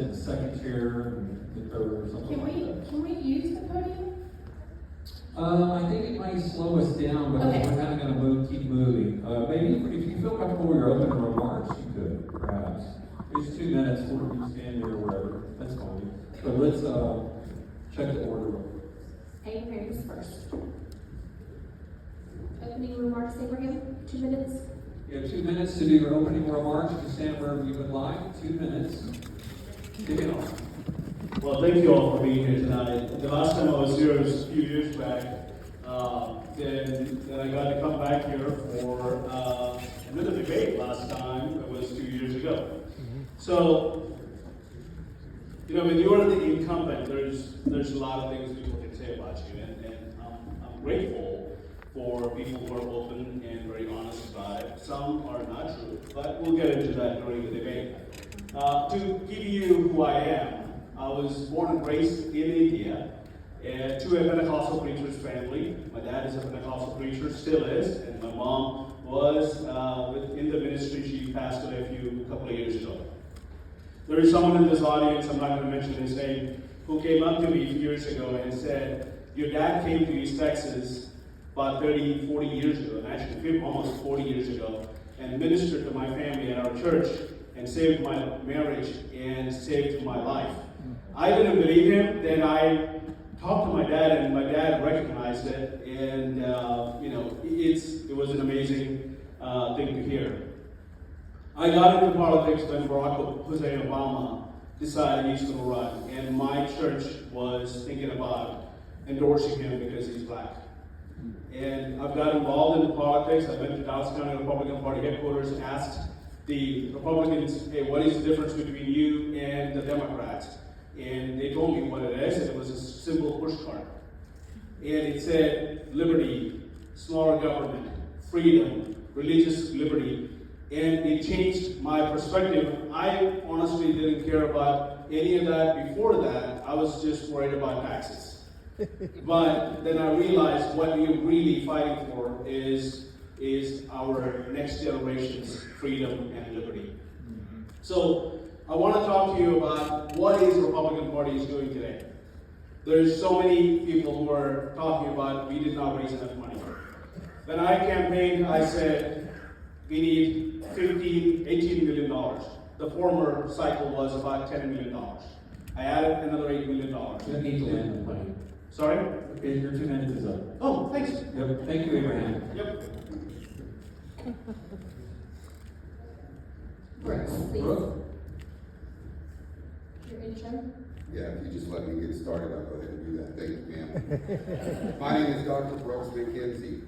in the second chair and the third or something like that. Can we use the podium? I think it might slow us down, but Okay. we're kind of going to keep moving. Maybe if you feel comfortable with your opening remarks, you could, perhaps. It's 2 minutes, or you stand there or wherever. That's fine. But let's check the order. Abraham's first. Opening remarks, Abraham, 2 minutes. You have 2 minutes to do your opening remarks. You can stand wherever you would like. 2 minutes. Kick it off. Well, thank you all for being here tonight. The last time I was here was a few years back. Then I got to come back here for another debate last time. It was 2 years ago. So, when you're the incumbent, there's a lot of things people can say about you, and I'm grateful for people who are open and very honest about it. Some are not true, but we'll get into that during the debate. To give you who I am, I was born and raised in India to a Pentecostal preacher's family. My dad is a Pentecostal preacher, still is, and my mom was in the ministry. She passed away a couple of years ago. There is someone in this audience, I'm not going to mention his name, who came up to me a few years ago and said, your dad came to East Texas about 30, 40 years ago, and actually almost 40 years ago, and ministered to my family at our church and saved my marriage and saved my life. I didn't believe him. Then I talked to my dad, and my dad recognized it, and it was an amazing thing to hear. I got into politics when Barack Hussein Obama decided he's going to run, and my church was thinking about endorsing him because he's black. And I've got involved in politics. I went to Dallas County Republican Party headquarters and asked the Republicans, hey, what is the difference between you and the Democrats? And they told me what it is, and it was a simple push card. And it said liberty, smaller government, freedom, religious liberty. And it changed my perspective. I honestly didn't care about any of that before that. I was just worried about taxes. But then I realized what we're really fighting for is our next generation's freedom and liberty. So I want to talk to you about what is the Republican Party is doing today. There's so many people who are talking about we did not raise enough money. When I campaigned, I said we need $18 million. The former cycle was about $10 million. I added another $8 million. You need to land the plane. Sorry? Okay, your 2 minutes is up. Oh, thanks. Yep. Thank you, Abraham. Yep. Brooks, please. Brooke? Your intro. Yeah, if you just let me get started, I'll go ahead and do that. Thank you, ma'am. My name is Dr. Brooks McKenzie.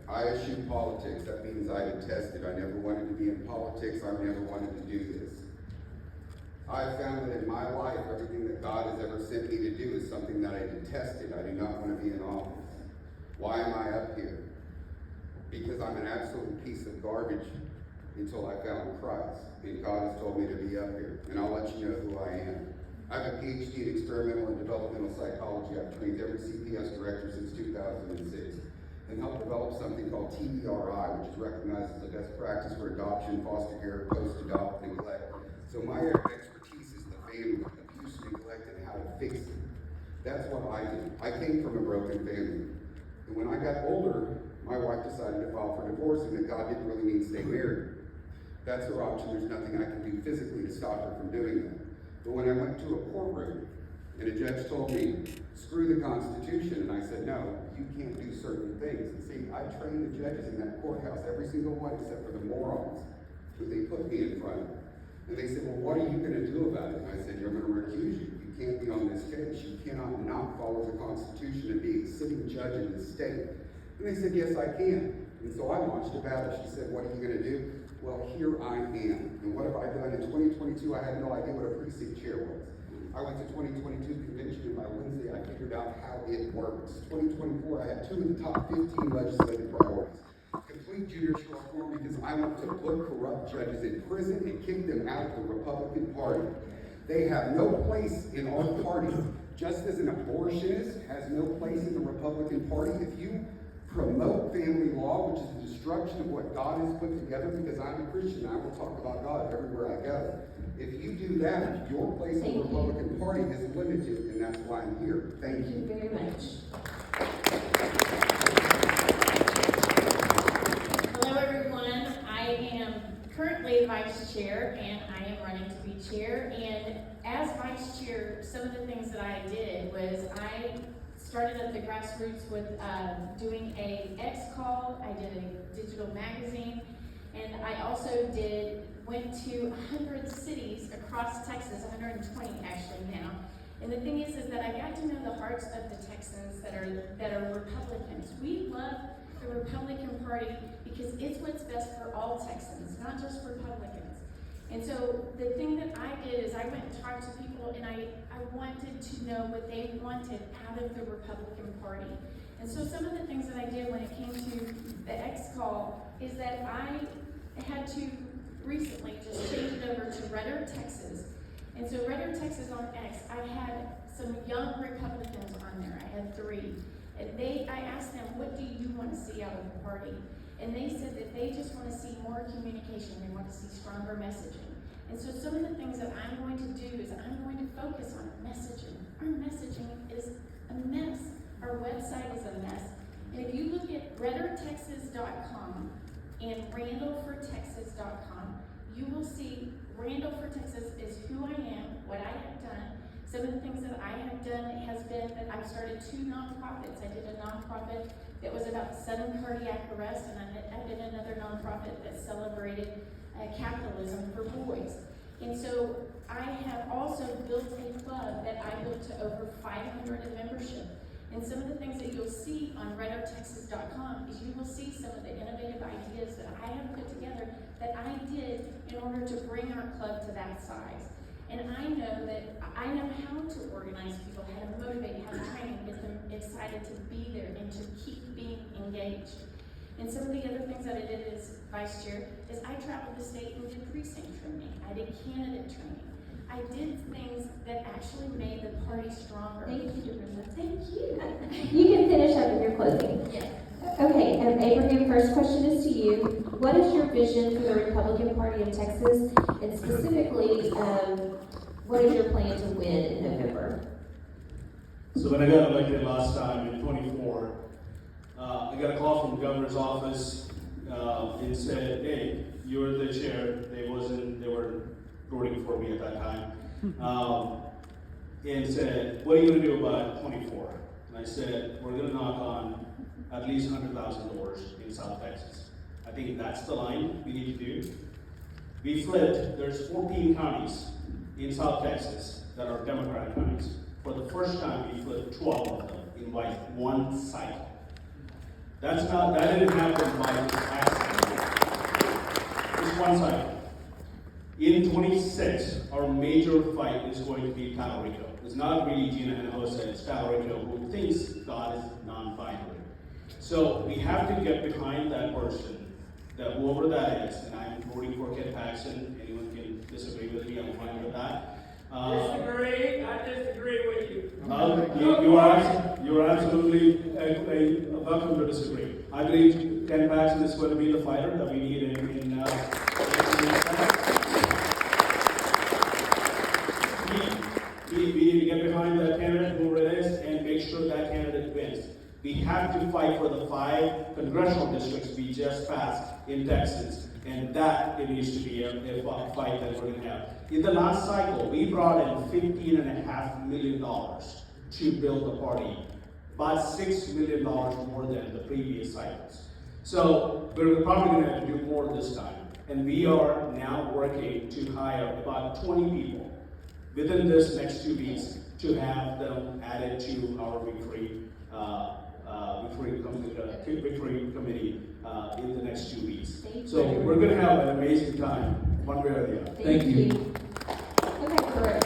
I eschew politics. That means I detest it. I never wanted to be in politics. I never wanted to do this. I found that in my life, everything that God has ever sent me to do is something that I detested. I do not want to be in office. Why am I up here? Because I'm an absolute piece of garbage until I found Christ. And God has told me to be up here. And I'll let you know who I am. I have a PhD in experimental and developmental psychology. I've trained every CPS director since 2006 and helped develop something called TBRI, which is recognized as a best practice for adoption, foster care, post-adopt, neglect. So my area of expertise is the family, abuse, neglect, and how to fix it. That's what I do. I came from a broken family. And when I got older, my wife decided to file for divorce and that God didn't really mean stay married. That's her option. There's nothing I can do physically to stop her from doing that. But when I went to a courtroom and a judge told me, screw the Constitution, and I said, no, you can't do certain things. And see, I trained the judges in that courthouse, every single one except for the morons who they put me in front of. And they said, well, what are you going to do about it? And I said, you're going to recuse you. You can't be on this case. You cannot not follow the Constitution and be a sitting judge in this state. And they said, yes, I can. And so I launched a battle. She said, what are you going to do? Well, here I am. And what have I done? In 2022, I had no idea what a precinct chair was. I went to 2022 convention, and by Wednesday, I figured out how it works. 2024, I had 2 of the top 15 legislative priorities. Complete judicial reform because I want to put corrupt judges in prison and kick them out of the Republican Party. They have no place in our party. Just as an abortionist has no place in the Republican Party, if you promote family law, which is the destruction of what God has put together, because I'm a Christian, I will talk about God everywhere I go. If you do that, your place in Thank the you. Republican Party is limited, and that's why I'm here. Thank Thank you. you very much. Hello, everyone. I am currently vice chair, and I am running to be chair. And as vice chair, some of the things that I did was I started at the grassroots with doing a X call. I did a digital magazine, and I also went to 100 cities across Texas, 120 actually now. And the thing is that I got to know the hearts of the Texans that are Republicans. We love the Republican Party because it's what's best for all Texans, not just Republicans. And so the thing that I did is I went and talked to people, and I wanted to know what they wanted out of the Republican Party. And so some of the things that I did when it came to the X call is that I had to recently just change it over to Redder, Texas. And so Redder, Texas on X, I had some young Republicans on there. I had 3. And I asked them, what do you want to see out of the party? And they said that they just want to see more communication. They want to see stronger messaging. And so some of the things that I'm going to do is I'm going to focus on messaging. Our messaging is a mess. Our website is a mess. And if you look at RedderTexas.com and RandallForTexas.com, you will see Randall for Texas is who I am, what I have done. Some of the things that I have done has been that I've started 2 nonprofits. I did a nonprofit that was about sudden cardiac arrest, and I did another nonprofit that celebrated capitalism for boys. And so I have also built a club that I built to over 500 in membership. And some of the things that you'll see on RedderTexas.com is you will see some of the innovative ideas that I have put together that I did in order to bring our club to that size. And I know how to organize people, how to motivate, how to train, and get them excited to be there and to keep being engaged. And some of the other things that I did as vice chair is I traveled the state and did precinct training. I did candidate training. I did things that actually made the party stronger. Thank you, Dorinda. Thank you. You can finish up in your closing. Yes. Okay, Abraham, first question is to you. What is your vision for the Republican Party in Texas? And specifically, what is your plan to win in November? So when I got elected last time in 24, I got a call from the governor's office. It said, "Hey, you're the chair." They were voting for me at that time. And said, "What are you going to do about 24?" And I said, "We're going to knock on at least 100,000 doors in South Texas." I think that's the line we need to do. We flipped. There's 14 counties in South Texas that are Democratic counties. For the first time, we flipped 12 of them in like one cycle. That didn't happen by accident. It's one cycle. In 26, our major fight is going to be Talarico. It's not really Gina and Jose, it's Talarico who thinks God is non-binary. So we have to get behind that person, that whoever that is, and I'm voting for Ken Paxton. Anyone can disagree with me, I'm fine with that. Disagree, I disagree with you. You are absolutely welcome to disagree. I believe Ken Paxton is going to be the fighter that we need in we need to get behind that candidate, whoever it is, and make sure that candidate wins. We have to fight for the 5 congressional districts we just passed in Texas, and that it needs to be a fight that we're going to have. In the last cycle, we brought in $15.5 million to build the party, about $6 million more than the previous cycles. So we're probably going to have to do more this time, and we are now working to hire about 20 people within this next 2 weeks to have them added to our victory committee in the next 2 weeks. So we're going to have an amazing time, one way or the other. Thank you. Okay, Chris.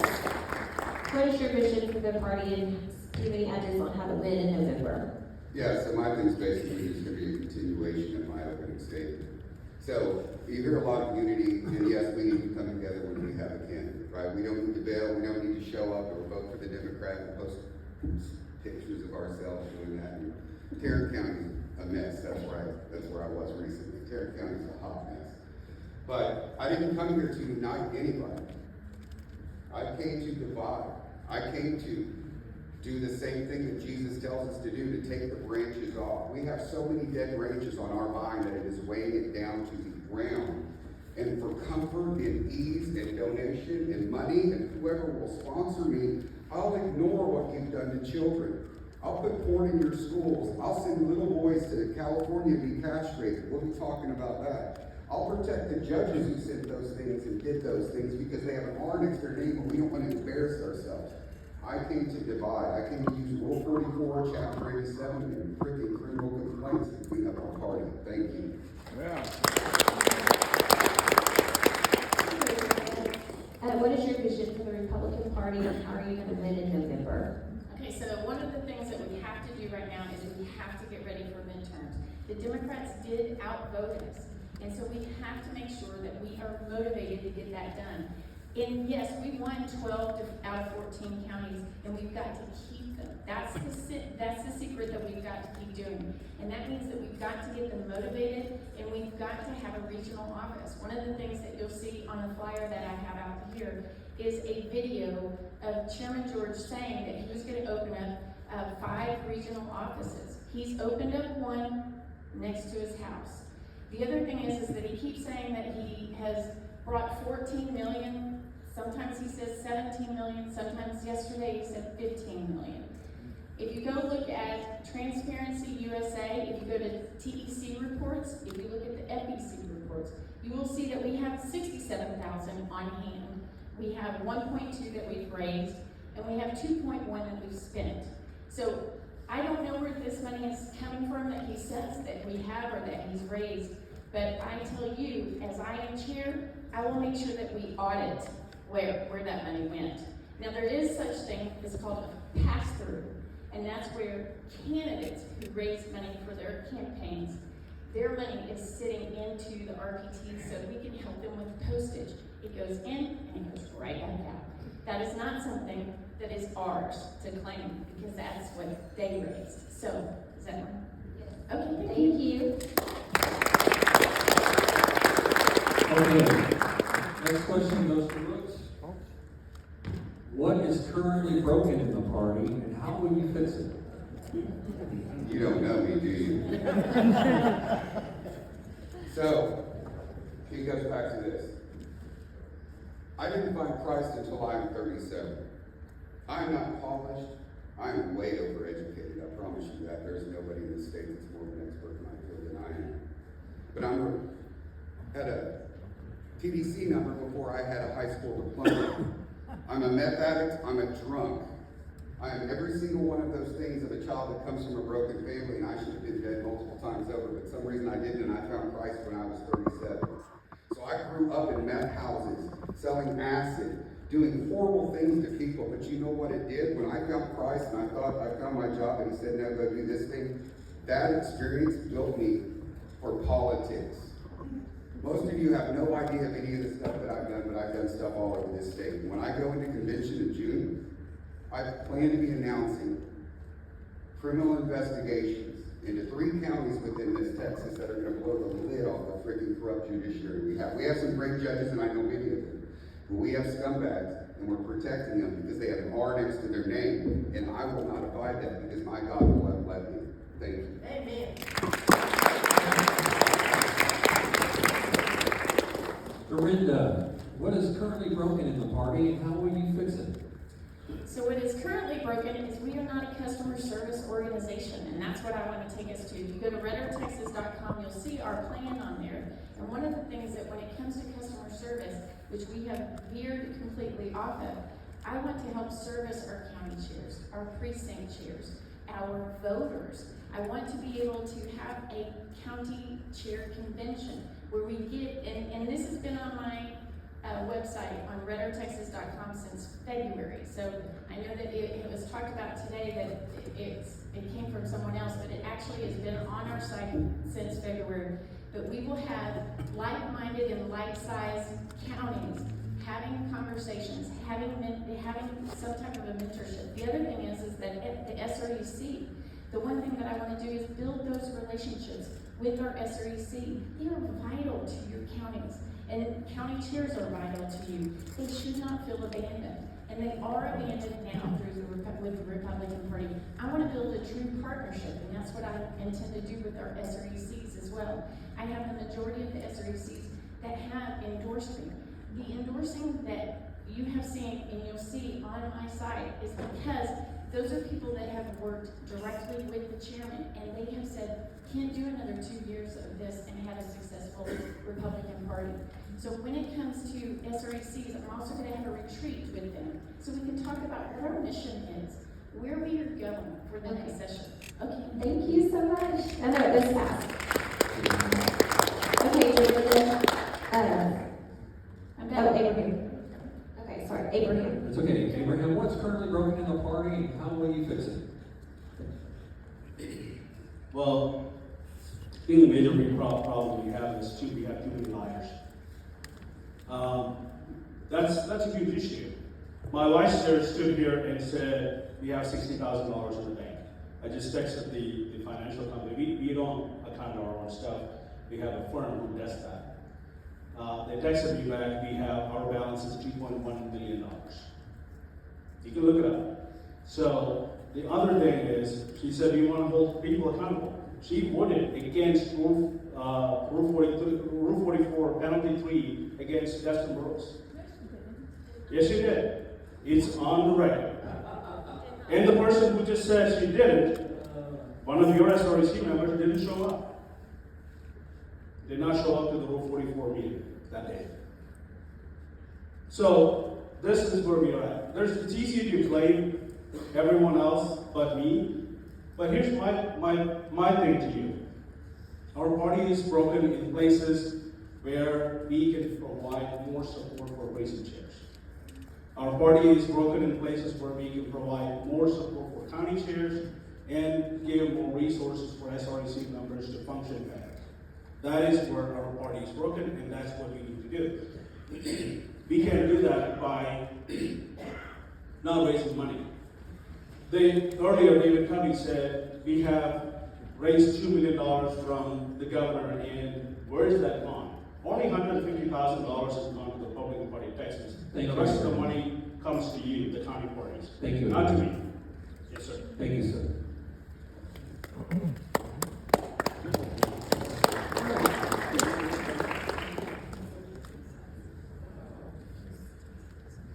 What is your vision for the party, and do you have any ideas on how to win in November? Yeah, so my thing's basically just gonna be a continuation of my opening statement. So, you hear a lot of unity, and yes, we need to come together when we have a candidate, right? We don't need to bail, we don't need to show up or vote for the Democrat and post pictures of ourselves doing that. And Tarrant County's a mess, that's where I was recently. Tarrant County's a hot mess. But I didn't come here to unite anybody. I came to divide. I came to do the same thing that Jesus tells us to do, to take the branches off. We have so many dead branches on our vine that it is weighing it down to the ground. And for comfort and ease and donation and money and whoever will sponsor me, I'll ignore what you've done to children. I'll put porn in your schools. I'll send little boys to California to be castrated. We'll be talking about that. I'll protect the judges who said those things and did those things because they have an R next to their name and we don't want to embarrass ourselves. I came to divide. I came to use Rule 44, Chapter 87, and freaking criminal complaints to clean up our party. Thank you. What is your vision for the Republican Party and how are you going to win in November? Okay, so one of the things that we have to do right now is we have to get ready for midterms. The Democrats did outvote us, and so we have to make sure that we are motivated to get that done. And yes, we won 12 out of 14 counties, and we've got to keep them. That's the secret that we've got to keep doing. And that means that we've got to get them motivated, and we've got to have a regional office. One of the things that you'll see on the flyer that I have out here is a video of Chairman George saying that he was going to open up 5 regional offices. He's opened up one next to his house. The other thing is that he keeps saying that he has brought 14 million, sometimes he says 17 million, sometimes yesterday he said 15 million. If you go look at Transparency USA, if you go to TEC reports, if you look at the FEC reports, you will see that we have 67,000 on hand. We have 1.2 that we've raised, and we have 2.1 that we've spent. So I don't know where this money is coming from that he says that we have or that he's raised, but I tell you, as I am chair, I will make sure that we audit where that money went. Now there is such thing as called a pass-through, and that's where candidates who raise money for their campaigns, their money is sitting into the RPT so we can help them with postage. It goes in and it goes right back out. That is not something that is ours to claim because that's what they raised. So, is that right? Okay, Thank you. Okay, next question goes to Brooks. What is currently broken in the party and how will you fix it? You don't know me, do you? So, he goes back to this. I didn't find Christ until I'm 37. I'm not polished. I'm way overeducated. I promise you that. There's nobody in this state that's more of an expert in my field than I am. But had a TDC number before I had a high school diploma. I'm a meth addict. I'm a drunk. I am every single one of those things of a child that comes from a broken family, and I should have been dead multiple times over, but for some reason I didn't, and I found Christ when I was 37. So I grew up in meth houses, selling acid, doing horrible things to people, but you know what it did? When I found Christ and I thought I found my job and he said, no, go do this thing, that experience built me for politics. Most of you have no idea of any of the stuff that I've done, but I've done stuff all over this state. When I go into convention in June, I plan to be announcing criminal investigations into 3 counties within this Texas that are going to blow the lid off the freaking corrupt judiciary we have. We have some great judges, and I know many of them, but we have scumbags, and we're protecting them because they have an R next to their name, and I will not abide that because my God will have led me. Thank you. Amen. Dorinda, what is currently broken in the party and how will you fix it? So what is currently broken is we are not a customer service organization, and that's what I want to take us to. If you go to reddertexas.com, you'll see our plan on there. And one of the things that when it comes to customer service, which we have veered completely off of, I want to help service our county chairs, our precinct chairs, our voters. I want to be able to have a county chair convention where we get, and this has been on my website on reddertexas.com since February. So I know that it was talked about today that it came from someone else, but it actually has been on our site since February. But we will have like-minded and like-sized counties having conversations, having some type of a mentorship. The other thing is that at the SREC, the one thing that I want to do is build those relationships with our SREC. They are vital to your counties. And county chairs are vital to you. They should not feel abandoned. And they are abandoned now with the Republican Party. I want to build a true partnership, and that's what I intend to do with our SRECs as well. I have the majority of the SRECs that have endorsed me. The endorsing that you have seen and you'll see on my site is because those are people that have worked directly with the chairman, and they have said, can't do another 2 years of this and have a successful Republican Party. So when it comes to SRECs, I'm also going to have a retreat with them, so we can talk about what our mission is, where we are going for the next session. Okay. Thank you so much. I know it goes fast. Okay, Dorinda. I'm Oh, done. Abraham. Okay, sorry, Abraham. It's okay. Abraham, what's currently broken in the party and how will you fix it? Well, the major problem we have is we have too many liars. That's a huge issue. My vice chair stood here and said, we have $60,000 in the bank. I just texted the financial company. We don't account our own stuff. We have a firm who does that. They texted me back, our balance is $2.1 million. You can look it up. So the other thing is, she said, we want to hold people accountable. She voted against Rule 44, penalty 3 against Dustin Burrows. Yes, she did. It's on the record. And the person who just said she didn't, one of your SREC members didn't show up. Did not show up to the Rule 44 meeting that day. So this is where we are at. It's easy to blame everyone else but me. But here's my thing to you. Our party is broken in places where we can provide more support for raising chairs. Our party is broken in places where we can provide more support for county chairs and give more resources for SREC members to function better. That is where our party is broken, and that's what we need to do. We can't do that by not raising money. Earlier, David Covey said, we have raised $2 million from the governor, and where is that gone? Only $150,000 has gone to the Republican Party of Texas. Thank The you, rest sir. of the money comes to you, the county parties. Thank you. Not to me. Yes, sir. Thank you, sir.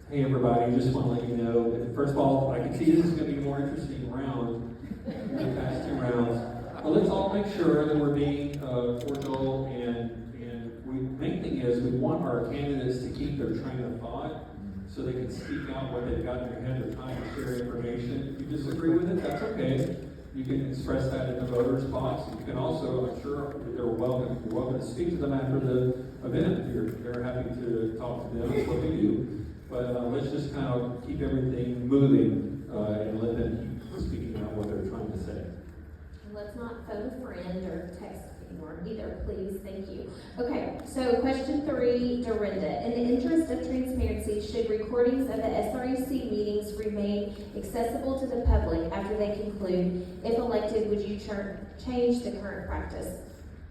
Hey everybody, just want to let you know that first of all, I can see this is going to be a more interesting round than the past 2 rounds. But let's all make sure that we're being cordial and main thing is we want our candidates to keep their train of thought so they can speak out what they've got in their head. They're trying to share information. If you disagree with it, that's okay. You can express that in the voters' box. You can also, I'm sure you're welcome to speak to them after the event. They're happy to talk to them. That's what we do. But let's just kind of keep everything moving and let them keep speaking out what they're trying to say. And let's not phone a friend or text anymore either, please. Thank you. Okay, so question 3, Dorinda. In the interest of transparency, should recordings of the SREC meetings remain accessible to the public after they conclude? If elected, would you change the current practice?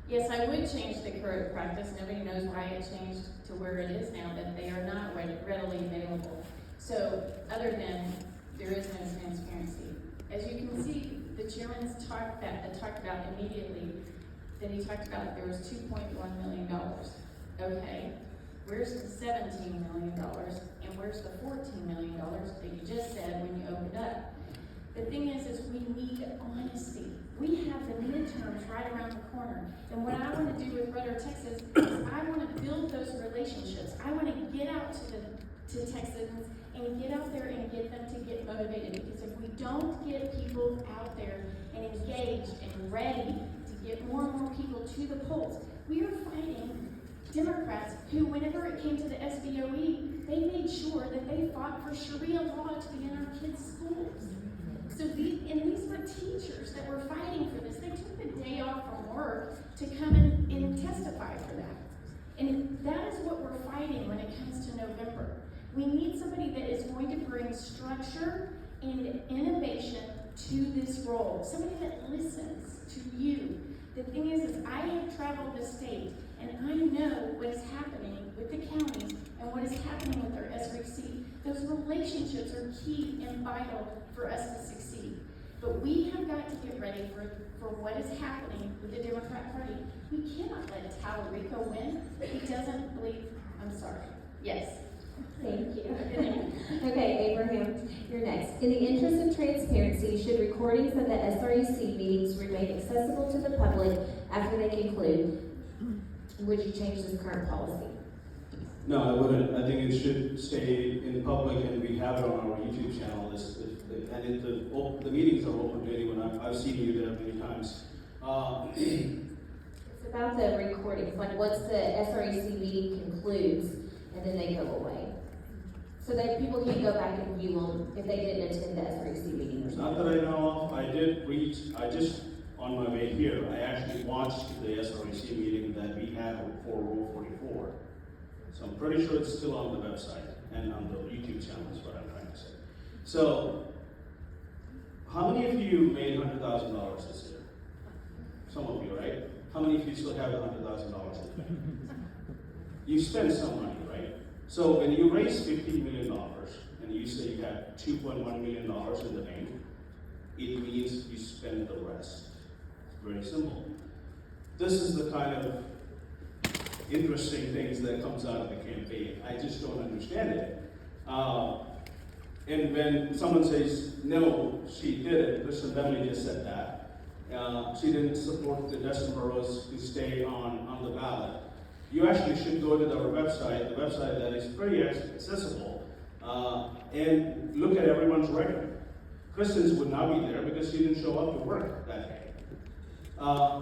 Yes, I would change the current practice. Nobody knows why it changed to where it is now, that they are not readily available. So, other than there is no transparency. As you can see, the chairman's talked about immediately that he talked about there was $2.1 million. Okay, where's the $17 million and where's the $14 million that you just said when you opened up? The thing is we need honesty. We have the midterms right around the corner. And what I want to do with Rudder, Texas, is I want to build those relationships. I want to get out to Texans and get out there and get them to get motivated. Because if we don't get people out there and engaged and ready to get more and more people to the polls, we are fighting Democrats who, whenever it came to the SBOE, they made sure that they fought for Sharia law to be in our kids' schools. So these were teachers that were fighting for this. They took the day off from work to come and testify for that. And that is what we're fighting when it comes to November. We need somebody that is going to bring structure and innovation to this role. Somebody that listens to you. The thing is I have traveled the state and I know what is happening relationships are key and vital for us to succeed. But we have got to get ready for what is happening with the Democrat Party. We cannot let Tallarico win. He doesn't believe, I'm sorry. Yes. Thank you. Okay, Abraham, you're next. In the interest of transparency, should recordings of the SREC meetings remain accessible to the public after they conclude? Would you change this current policy? No, I wouldn't. I think it should stay in public, and we have it on our YouTube channel. The meetings are open to anyone. I've seen you there many times. It's about the recordings, like once the SREC meeting concludes, and then they go away. So that people can go back and view them if they didn't attend the SREC meeting or Not something. that I know of. I just, on my way here, I actually watched the SREC meeting that we had for Rule 44. So I'm pretty sure it's still on the website and on the YouTube channel is what I'm trying to say. So, how many of you made $100,000 this year? Some of you, right? How many of you still have the $100,000 in the bank? You spend some money, right? So when you raise $15 million and you say you have $2.1 million in the bank, it means you spend the rest. It's very simple. This is the kind of interesting things that comes out of the campaign. I just don't understand it. And when someone says, no, she did it, Kristen Beverly just said that. She didn't support the Justin Burrows to stay on the ballot. You actually should go to our website, the website that is pretty accessible, and look at everyone's record. Kristen's would not be there because she didn't show up to work that day.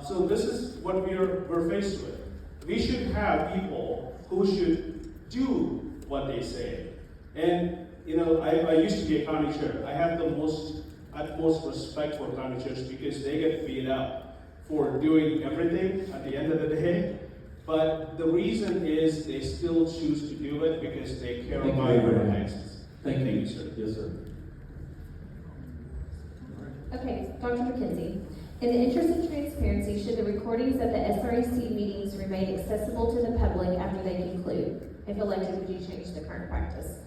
So this is what we're faced with. We should have people who should do what they say. And I used to be a county chair. I have the utmost respect for county chairs because they get paid out for doing everything at the end of the day. But the reason is they still choose to do it because they care Thank you, about their Abraham. taxes. Thank you. Sir. Yes, sir. Okay, Dr. McKenzie. In the interest of transparency, should the recordings of the SREC meetings remain accessible to the public after they conclude? If elected, would you change the current practice?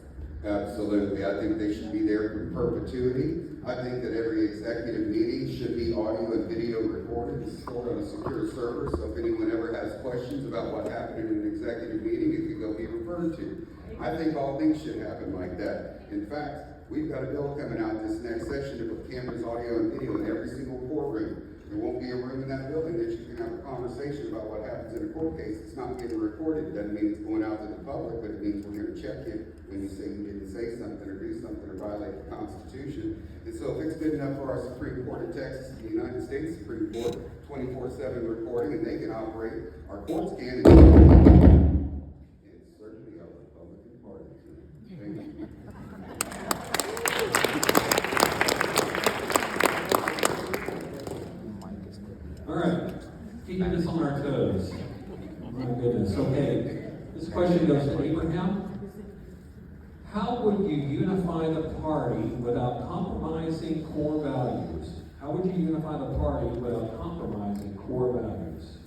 Absolutely. I think they should be there for perpetuity. I think that every executive meeting should be audio and video recorded and stored on a secure server, so if anyone ever has questions about what happened in an executive meeting, it could go be referred to. I think all things should happen like that. In fact, we've got a bill coming out this next session to put cameras, audio, and video in every single courtroom. There won't be a room in that building that you can have a conversation about what happens in a court case. It's not getting recorded. It doesn't mean it's going out to the public, but it means we're going to check you when you say you didn't say something or do something or violate the Constitution. And so if it's good enough for our Supreme Court of Texas, the United States Supreme Court, 24/7 recording, and they can operate, our courts can. And certainly our Republican Party can. Thank you. All right, keeping us on our toes. My goodness, okay. This question goes to Abraham. How would you unify the party without compromising core values? How would you unify the party without compromising core values?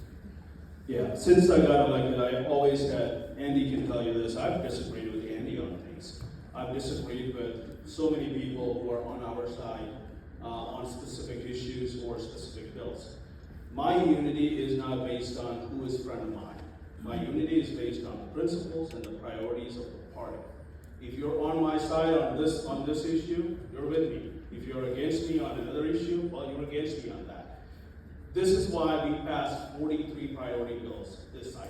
Yeah, since I got elected, I've always had, Andy can tell you this, I've disagreed with Andy on things. I've disagreed with so many people who are on our side on specific issues or specific bills. My unity is not based on who is friend of mine. My unity is based on the principles and the priorities of the party. If you're on my side on this issue, you're with me. If you're against me on another issue, well, you're against me on that. This is why we passed 43 priority bills this cycle.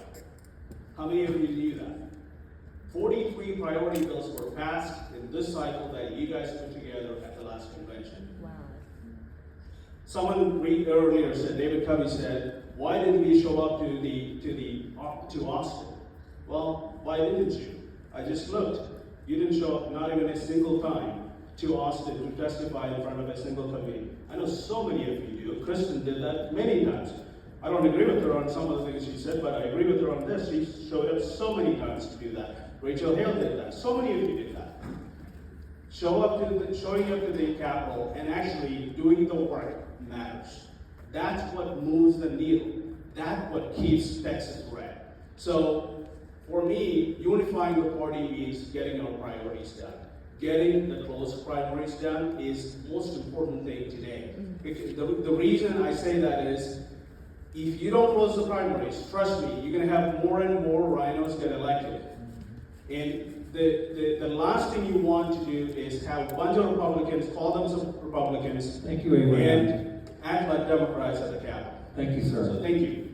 How many of you knew that? 43 priority bills were passed in this cycle that you guys put together at the last convention. Wow. Someone earlier said, David Covey said, why didn't we show up to Austin? Well, why didn't you? I just looked. You didn't show up not even a single time to Austin to testify in front of a single committee. I know so many of you do. Kristen did that many times. I don't agree with her on some of the things she said, but I agree with her on this. She showed up so many times to do that. Rachel Hale did that. So many of you did that. Showing up to the Capitol and actually doing the work matters. That's what moves the needle. That's what keeps Texas red. So, for me, unifying the party means getting our priorities done. getting the close primaries done is the most important thing today. Because the reason I say that is, if you don't close the primaries, trust me, you're going to have more and more rhinos get elected. And the last thing you want to do is have a bunch of Republicans call themselves Republicans Thank you, Abraham. and act like Democrats at the Capitol. Thank you, sir. So thank you.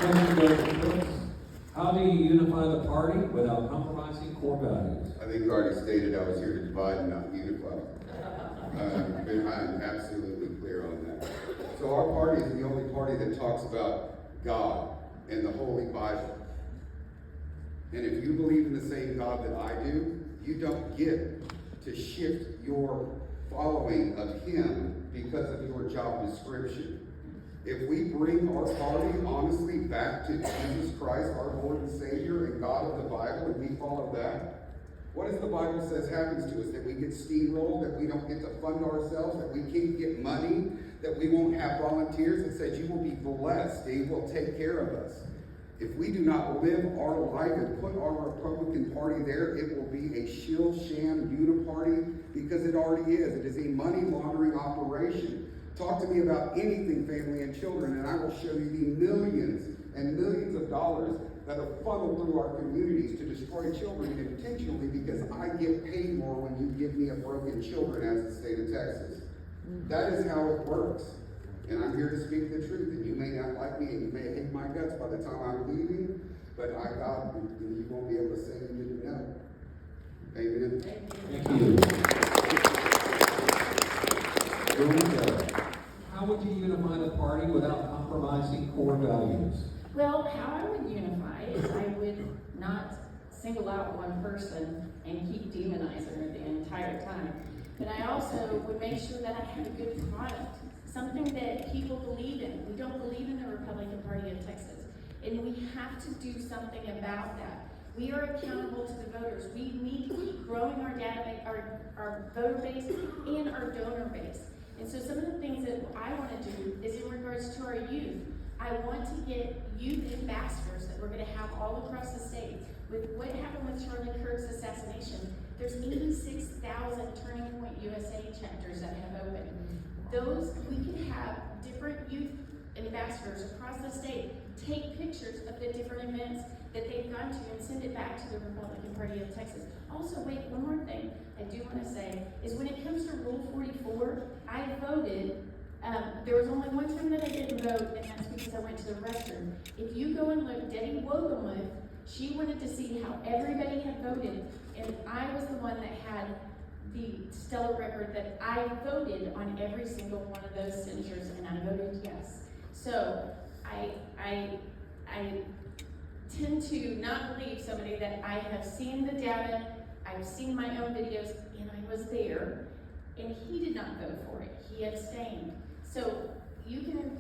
Question goes to Brooks. How do you unify the party without compromising core values? I think you already stated I was here to divide and not unify. I'm absolutely clear on that. So our party is the only party that talks about God and the Holy Bible. And if you believe in the same God that I do, you don't get to shift your following of Him because of your job description. If we bring our party honestly back to Jesus Christ, our Lord and Savior, and God of the Bible, and we follow that, what does the Bible says happens to us? That we get steamrolled, that we don't get to fund ourselves, that we can't get money, that we won't have volunteers. It says you will be blessed, He will take care of us. If we do not live our life and put our Republican Party there, it will be a shill sham uniparty, because it already is. It is a money laundering operation. Talk to me about anything, family and children, and I will show you the millions and millions of dollars that are funneled through our communities to destroy children intentionally, because I get paid more when you give me a broken children as the state of Texas. That is how it works. And I'm here to speak the truth, and you may not like me, and you may hate my guts by the time I'm leaving, but I got, and you won't be able to say you didn't know. Amen. Thank you. Dorinda, how would you unify the party without compromising core values? Well, how I would unify is I would not single out one person and keep demonizing her the entire time. But I also would make sure that I had a good product, something that people believe in. We don't believe in the Republican Party of Texas, and we have to do something about that. We are accountable to the voters. We need to keep growing our database, our voter base, and our donor base. And so some of the things that I want to do is in regards to our youth. I want to get youth ambassadors that we're going to have all across the state. With what happened with Charlie Kirk's assassination, there's 86,000 Turning Point USA chapters that have opened. Those, we could have different youth ambassadors across the state take pictures of the different events that they've gone to and send it back to the Republican Party of Texas. Also, wait, one more thing I do want to say is when it comes to Rule 44, I voted. There was only one time that I didn't vote, and that's because I went to the restroom. If you go and look, Debbie Wogemuth, she wanted to see how everybody had voted, and I was the one that had the stellar record that I voted on every single one of those signatures, and I voted yes. So I tend to not believe somebody that I have seen the data, I've seen my own videos, and I was there, and he did not vote for it. He abstained. So you can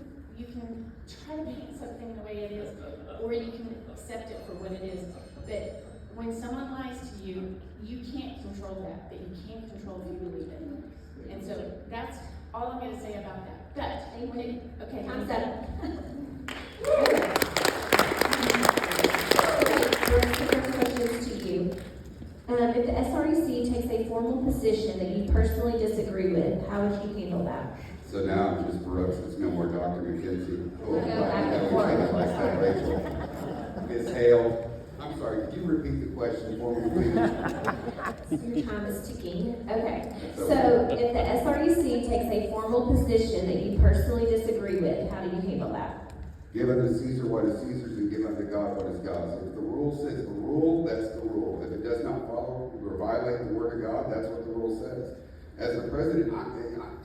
try to paint something the way it is, or you can accept it for what it is. But when someone lies to you, you can't control that, but you can control who you believe in. And so that's all I'm going to say about that. But when it, okay, Time's up. Okay, questions to you. If the SREC takes a formal position that you personally disagree with, how would you handle that? So now I'm just Brooks, it's no more Dr. McKenzie. We'll go back and forth. Rachel. Ms. Hale, I'm sorry, could you repeat the question for me, please? Your time is ticking. Okay. So if the SREC takes a formal position that you personally disagree with, how do you handle that? Give unto Caesar what is Caesar's, and give unto God what is God's. If the rule says the rule, that's the rule. If it does not follow or violate the word of God, that's what the rule says. As the president,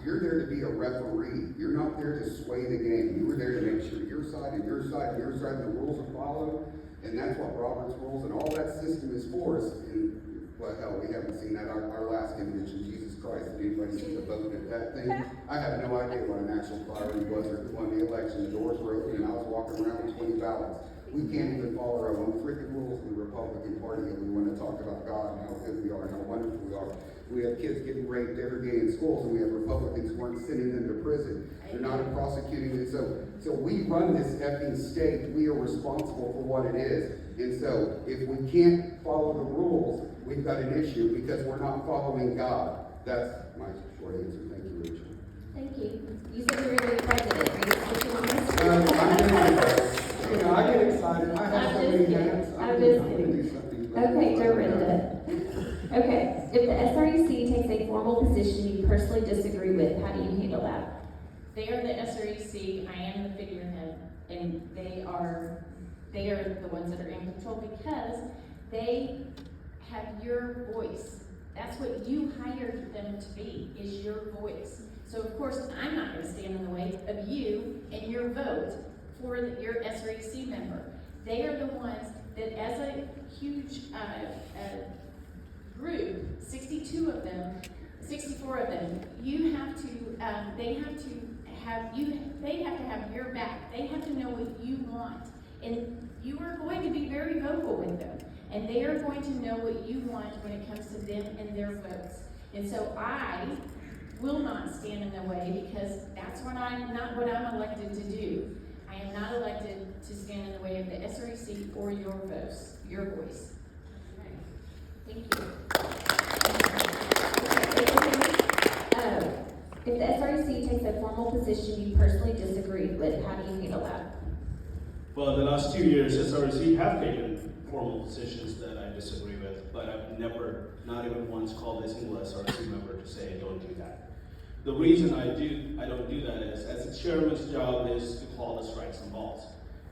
you're there to be a referee. You're not there to sway the game. You were there to make sure your side and your side and your side and the rules are followed. And that's what Robert's rules and all that system is for us. And, well, hell, we haven't seen that. Our last convention, Jesus Christ, did anybody see the vote at that thing? I have no idea what an actual priority was or who won the election. The doors were open and I was walking around with 20 ballots. We can't even follow our own freaking rules in the Republican Party, and we want to talk about God and how good we are and how wonderful we are. We have kids getting raped every day in schools, and we have Republicans who aren't sending them to prison. They're not prosecuting it. So we run this effing state. We are responsible for what it is. And so if we can't follow the rules, we've got an issue because we're not following God. That's my short answer. Thank you, Rachel. Thank you. You said you were the president. Are you switching on this? I get excited. I have so many hands. I'm just kidding. Okay, Dorinda. Okay, if the SREC takes a formal position you personally disagree with, how do you handle that? They are the SREC, I am the figurehead, and they are the ones that are in control because they have your voice. That's what you hired them to be, is your voice. So of course, I'm not gonna stand in the way of you and your vote for your SREC member. They are the ones that as a huge group, 62 of them, 64 of them, you have to, they have to have your back. They have to know what you want. And you are going to be very vocal with them. And they are going to know what you want when it comes to them and their votes. And so I will not stand in the way because that's what not what I'm elected to do. I am not elected to stand in the way of the SREC or your voice. Thank you. If the SREC takes a formal position you personally disagree with, how do you handle that? Well, the last 2 years, SREC have taken formal positions that I disagree with, but I've never, not even once, called a single SREC member to say, don't do that. The reason I don't do that is, as the chairman's job is to call the strikes and balls.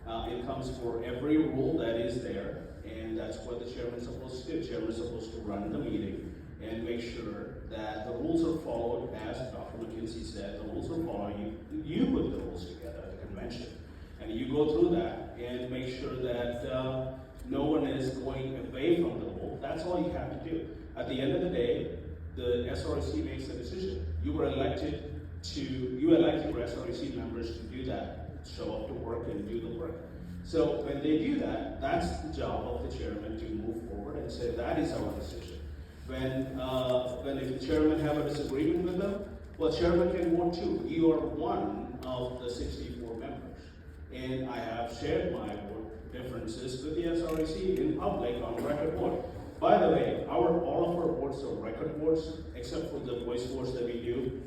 It comes for every rule that is there, and that's what the chairman's supposed to do. The chairman's supposed to run the meeting and make sure that the rules are followed, as Dr. McKenzie said, the rules are followed. You put the rules together at the convention, and you go through that and make sure that no one is going away from the rule. That's all you have to do. At the end of the day, the SREC makes a decision. You elected your SREC members to do that, show up to work and do the work. So when they do that, that's the job of the chairman to move forward and say, that is our decision. When if the chairman have a disagreement with them, well, chairman can vote too. You are one of the 64 members. And I have shared my differences with the SREC in public on record board. By the way, all of our boards are record boards, except for the voice boards that we do.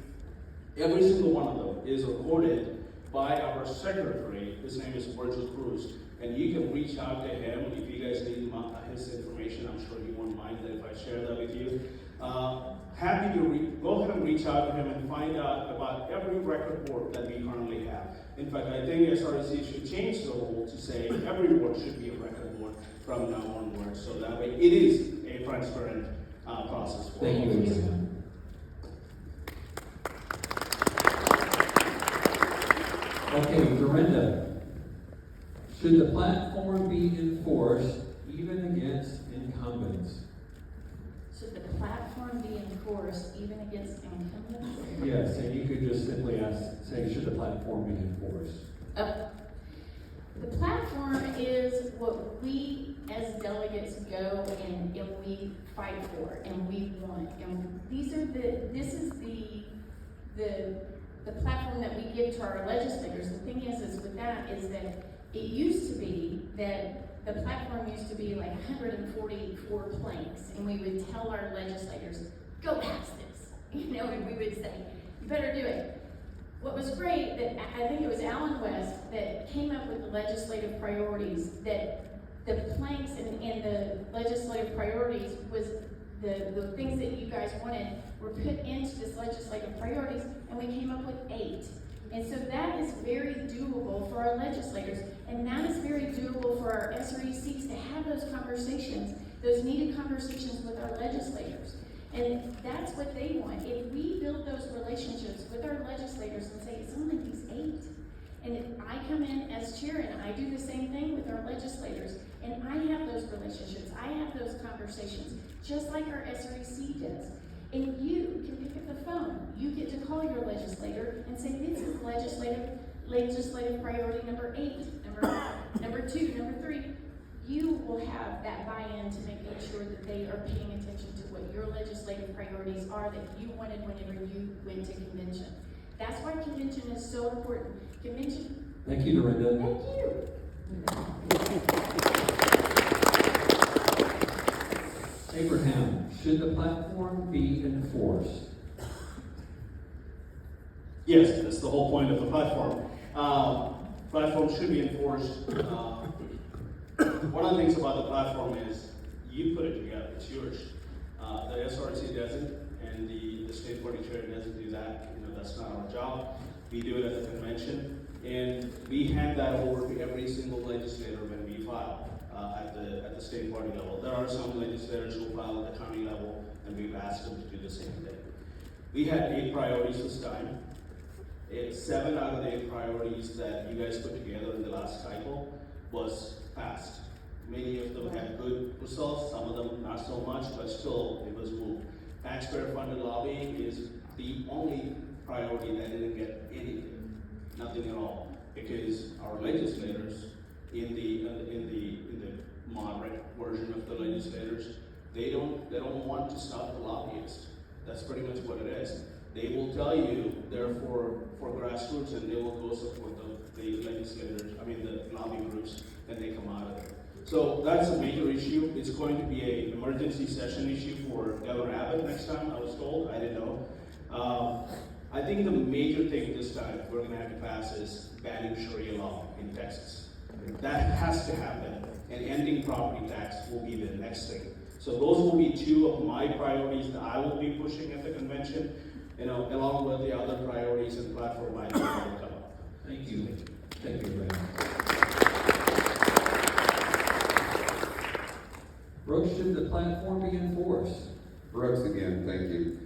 Every single one of them is recorded by our secretary. His name is Virgil Cruz. And you can reach out to him if you guys need his information. I'm sure he won't mind that if I share that with you. Happy to go ahead and reach out to him and find out about every record board that we currently have. In fact, I think SREC should change the rule to say every board should be a record board from now onward, so that way it is a transparent process. Thank you. Okay, Dorinda, should the platform be enforced even against incumbents? Should the platform be enforced even against incumbents? Yes, and you could just simply say, should the platform be enforced? The platform is what we as delegates go and we fight for and we want. And this is the platform that we give to our legislators. The thing is with that is that it used to be that the platform used to be like 144 planks, and we would tell our legislators, go pass this, and we would say, you better do it. What was great, that I think it was Alan West that came up with the legislative priorities, that the planks and the legislative priorities was the things that you guys wanted were put into this legislative priorities, and we came up with 8. And so that is very doable for our legislators, and that is very doable for our SRECs to have those conversations, those needed conversations with our legislators. And that's what they want. If we build those relationships with our legislators and say, it's only these 8. And if I come in as chair and I do the same thing with our legislators, and I have those relationships, I have those conversations, just like our SREC does. And you can pick up the phone. You get to call your legislator and say, this is legislative priority number 8, number number three, you will have that buy-in to making sure that they are paying attention to what your legislative priorities are that you wanted whenever you went to convention. That's why convention is so important. Convention, Thank you, Dorinda. thank you. Abraham, should the platform be enforced? Yes, that's the whole point of the platform. Platform should be enforced. One of the things about the platform is you put it together, it's yours. The SRC doesn't, and the state party chair doesn't do that. You know, that's not our job. We do it at the convention, and we hand that over to every single legislator when we file at the state party level. There are some legislators who file at the county level, and we've asked them to do the same thing. We had 8 priorities this time. It's 7 out of the 8 priorities that you guys put together in the last cycle was passed. Many of them had good results, some of them not so much, but still it was moved. Taxpayer-funded lobbying is the only priority that didn't get anything, nothing at all, because our legislators in the moderate version of the legislators, they don't want to stop the lobbyists. That's pretty much what it is. They will tell you they're for grassroots, and they will go support the legislators, the lobby groups, and they come out of it. So that's a major issue. It's going to be an emergency session issue for Governor Abbott next time, I was told. I didn't know. I think the major thing this time we're going to have to pass is banning Sharia law in Texas. That has to happen, and ending property tax will be the next thing. So those will be 2 of my priorities that I will be pushing at the convention, along with the other priorities and platform items that will come up. Thank you. Thank you, Abraham. Brooks, should the platform be enforced? Brooks again, thank you.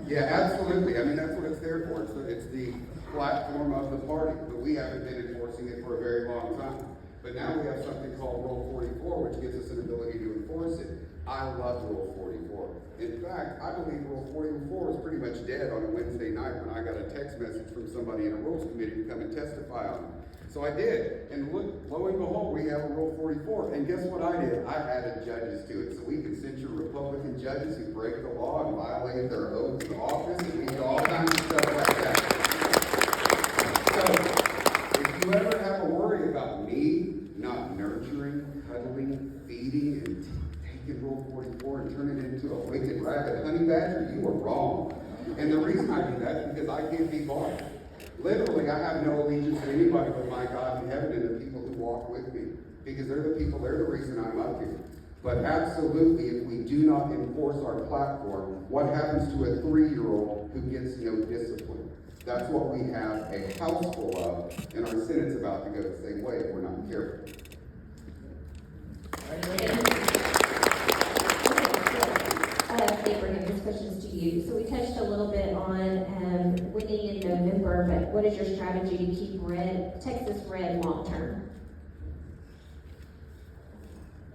Yeah, absolutely. That's what it's there for. It's the platform of the party, but we haven't been enforcing it for a very long time. But now we have something called Rule 44, which gives us an ability to enforce it. I love Rule 44. In fact, I believe Rule 44 is pretty much dead on a Wednesday night when I got a text message from somebody in a Rules Committee to come and testify on it. So I did, and look, lo and behold, we have a Rule 44. And guess what I did? I added judges to it, so we can censure Republican judges who break the law and violate their oath of office, and we do all kinds of stuff like that. So, if you ever have a worry about me not nurturing, cuddling, feeding, and taking Rule 44 and turning it into a wicked rabbit honey badger, you are wrong. And the reason I do that is because I can't be bought. Literally, I have no allegiance to anybody but my God in heaven and the people who walk with me. Because they're the reason I'm up here. But absolutely, if we do not enforce our platform, what happens to a 3-year-old who gets no discipline? That's what we have a house full of, and our Senate's about to go the same way if we're not careful. Abraham, this question's to you. So we touched a little bit on winning in November, but what is your strategy to keep Texas red long term?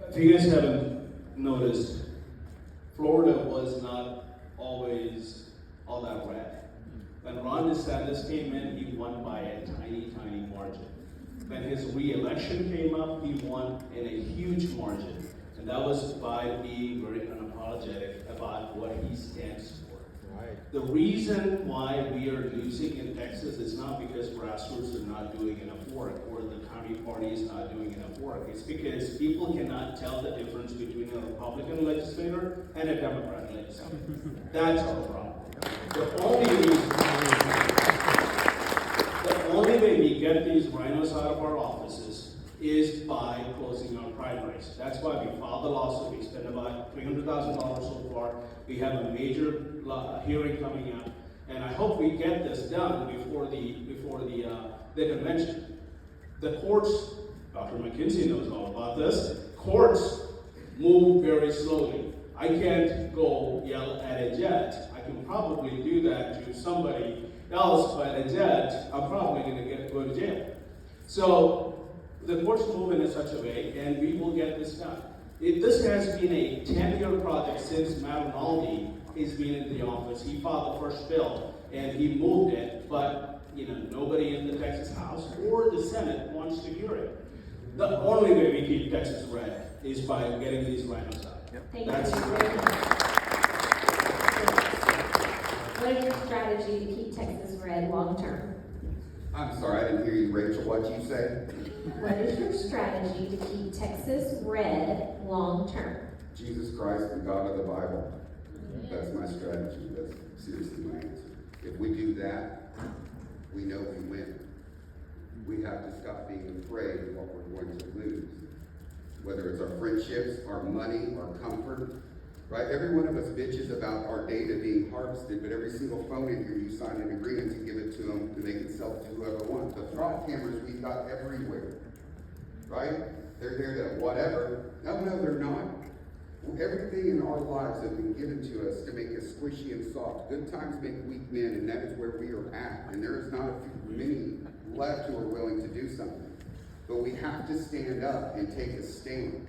If you guys haven't noticed, Florida was not always all that red. When Ron DeSantis came in, he won by a tiny, tiny margin. When his re-election came up, he won in a huge margin. And that was by being very unapologetic about what he stands for. Right. The reason why we are losing in Texas is not because grassroots are not doing enough work or the county party is not doing enough work. It's because people cannot tell the difference between a Republican legislator and a Democrat legislator. That's our problem. The only way we get these rhinos out of our offices is by closing our primaries. That's why we filed the lawsuit. We spent about $300,000 so far. We have a major hearing coming up, and I hope we get this done before the convention. The courts, Dr. McKinsey knows all about this. Courts move very slowly. I can't go yell at a judge. I can probably do that to somebody else, but a judge, I'm probably going to go to jail. So the courts move in such a way, and we will get this done. This has been a 10-year project since Matt Rinaldi has been in the office. He filed the first bill, and he moved it, but nobody in the Texas House or the Senate wants to hear it. The only way we keep Texas red is by getting these rhinos out. Thank That's you very much. What is your strategy to keep Texas red long-term? I'm sorry, I didn't hear you, Rachel, what'd you say? What is your strategy to keep Texas red long-term? Jesus Christ and God of the Bible. That's my strategy. That's seriously my answer. If we do that, we know we win. We have to stop being afraid of what we're going to lose. Whether it's our friendships, our money, our comfort, right? Every one of us bitches about our data being harvested, but every single phone in here, you sign an agreement to give it to them and they can sell it to whoever wants. The throttle cameras we've got everywhere, right? They're there to whatever. No, they're not. Everything in our lives has been given to us to make us squishy and soft. Good times make weak men, and that is where we are at. And there is not many left who are willing to do something. But we have to stand up and take a stand.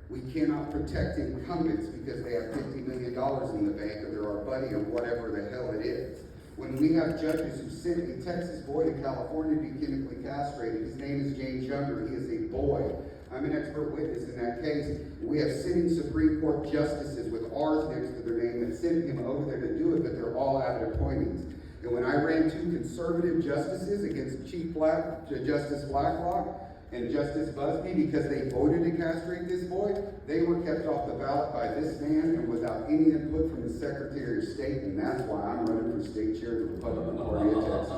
We cannot protect incumbents because they have $50 million in the bank or they're our buddy or whatever the hell it is. When we have judges who sent a Texas boy to California to be chemically castrated, his name is James Younger, he is a boy. I'm an expert witness in that case. We have sitting Supreme Court justices with R's next to their name that sent him over there to do it, but they're all avid appointees. And when I ran 2 conservative justices against Justice Blacklock and Justice Busby because they voted to castrate this boy, they were kept off the ballot by this man and without any input from the Secretary of State, and that's why I'm running for state chair of the Republican Party of Texas.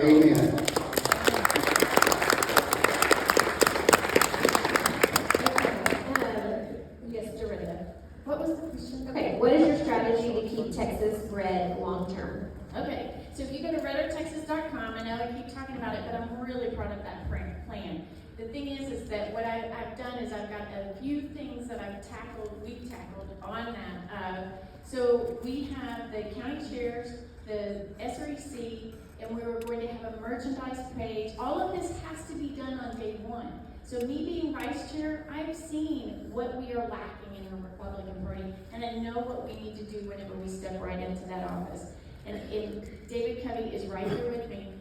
Amen. Yes, Dorinda. What was the question? Okay, what is your strategy to keep Texas red long-term? Okay, so if you go to redotexas.com, I know I keep talking about it, but I'm really proud of that plan. The thing is that what I've done is I've got a few things that we've tackled on that. So we have the county chairs, the SREC, and we were going to have a merchandise page. All of this has to be done on day one. So me being vice chair, I've seen what we are lacking in the Republican Party, and I know what we need to do whenever we step right into that office. And David Covey is right there with me.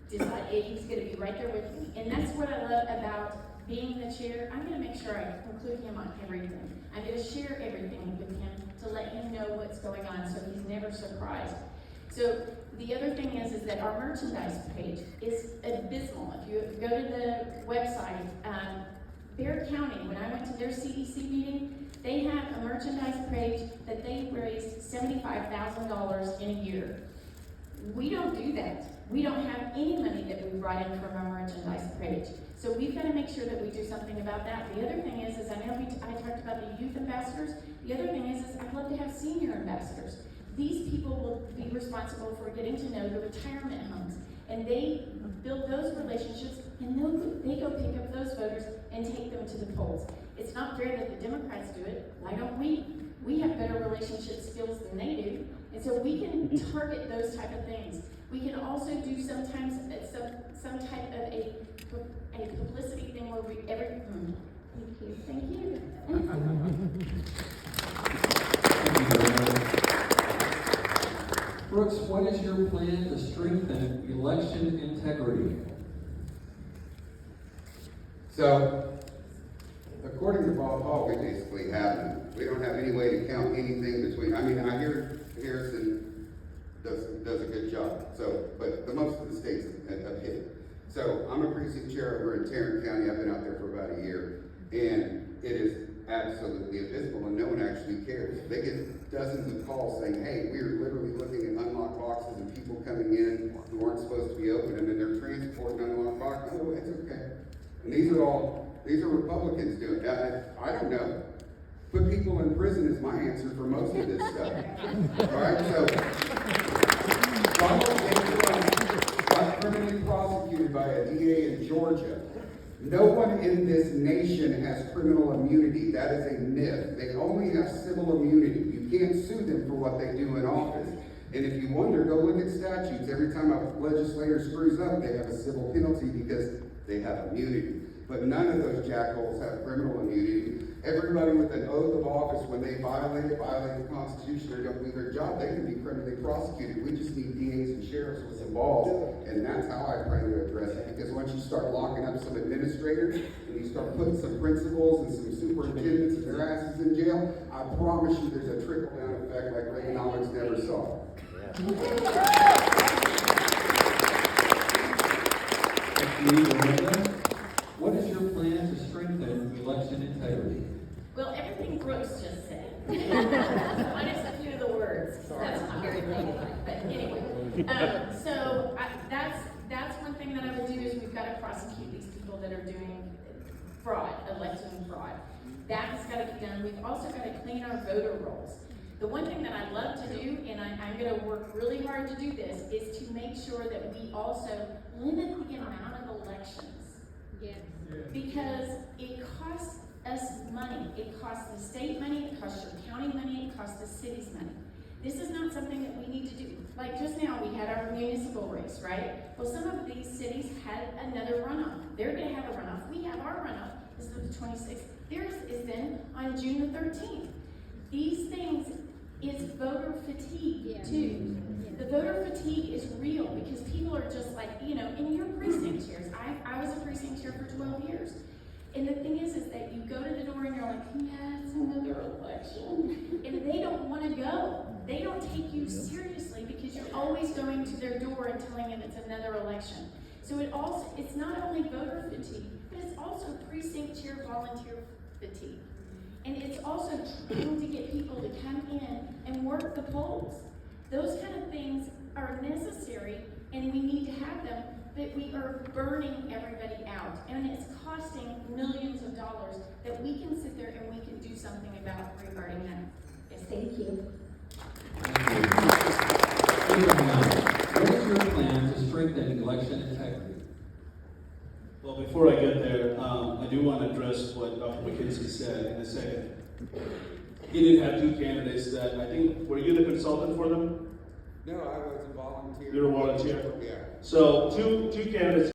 He's going to be right there with me. And that's what I love about being the chair. I'm going to make sure I include him on everything. I'm going to share everything with him to let him know what's going on so he's never surprised. So the other thing is that our merchandise page is abysmal. If you go to the website, Bexar County, when I went to their CDC meeting, they have a merchandise page that they raised $75,000 in a year. We don't do that. We don't have any money that we brought in from our merchandise page. So we've got to make sure that we do something about that. The other thing is I know I talked about the youth ambassadors. The other thing is I'd love to have senior ambassadors. These people will be responsible for getting to know the retirement homes. And they build those relationships, and they go pick up those voters and take them to the polls. It's not fair that the Democrats do it. Why don't we? We have better relationship skills than they do. And so we can target those type of things. We can also do sometimes some type of a publicity thing where thank you. Brooks, what is your plan to strengthen election integrity? So, according to Bob Hall, we basically have none. We don't have any way to count anything between. I mean, I hear Harrison does a good job. So, but the most of the states have hit. So, I'm a precinct chair over in Tarrant County. I've been out there for about a year, and it is absolutely abysmal, and no one actually cares. They get dozens of calls saying, "Hey, we are literally looking at unlocked boxes and people coming in who aren't supposed to be open, and then they're transporting unlocked boxes." Oh, it's okay. And these are Republicans doing it. I don't know. Put people in prison is my answer for most of this stuff. All right, so Donald J. Trump got criminally prosecuted by a DA in Georgia. No one in this nation has criminal immunity. That is a myth. They only have civil immunity. You can't sue them for what they do in office. And if you wonder, go look at statutes. Every time a legislator screws up, they have a civil penalty because they have immunity. But none of those jackholes have criminal immunity. Everybody with an oath of office, when they violate the Constitution or don't do their job, they can be criminally prosecuted. We just need DAs and sheriffs with some balls, and that's how I plan to address it. Because once you start locking up some administrators, and you start putting some principals and some superintendents and their asses in jail, I promise you there's a trickle-down effect like Reaganomics never saw. Thank you, Dorinda. What is your plan to strengthen election integrity? Well, everything Brooks just said. Minus a few of the words, 'cause that's not very ladylike, but anyway. That's one thing that I would do is we've got to prosecute these people that are doing fraud, election fraud. That's got to be done. We've also got to clean our voter rolls. The one thing that I love to do, and I'm going to work really hard to do this, is to make sure that we also limit the amount of elections. Yes. Because it costs us money. It costs the state money, it costs your county money, it costs the city's money. This is not something that we need to do. Like just now, we had our municipal race, right? Well, some of these cities had another runoff. They're gonna have a runoff. We have our runoff. This is the 26th. Theirs is then on June the 13th. These things is voter fatigue too. The voter fatigue is real because people are just like, you know, in your precinct chairs. I was a precinct chair for 12 years. And the thing is that you go to the door and you're like, yeah, it's another election. And they don't want to go. They don't take you seriously because you're always going to their door and telling them it's another election. So it's not only voter fatigue, but it's also precinct chair volunteer fatigue. And it's also trying to get people to come in and work the polls. Those kind of things are necessary and we need to have them, but we are burning everybody out. And it's costing millions of dollars that we can sit there and we can do something about regarding that. Yes, Thank you. Abraham, what is your plan to strengthen election integrity? Well, before I get there, I do want to address what Dr. McKenzie said in a second. He did have two candidates that I think, were you the consultant for them? No, I was a volunteer. You're a volunteer? Yeah. So two candidates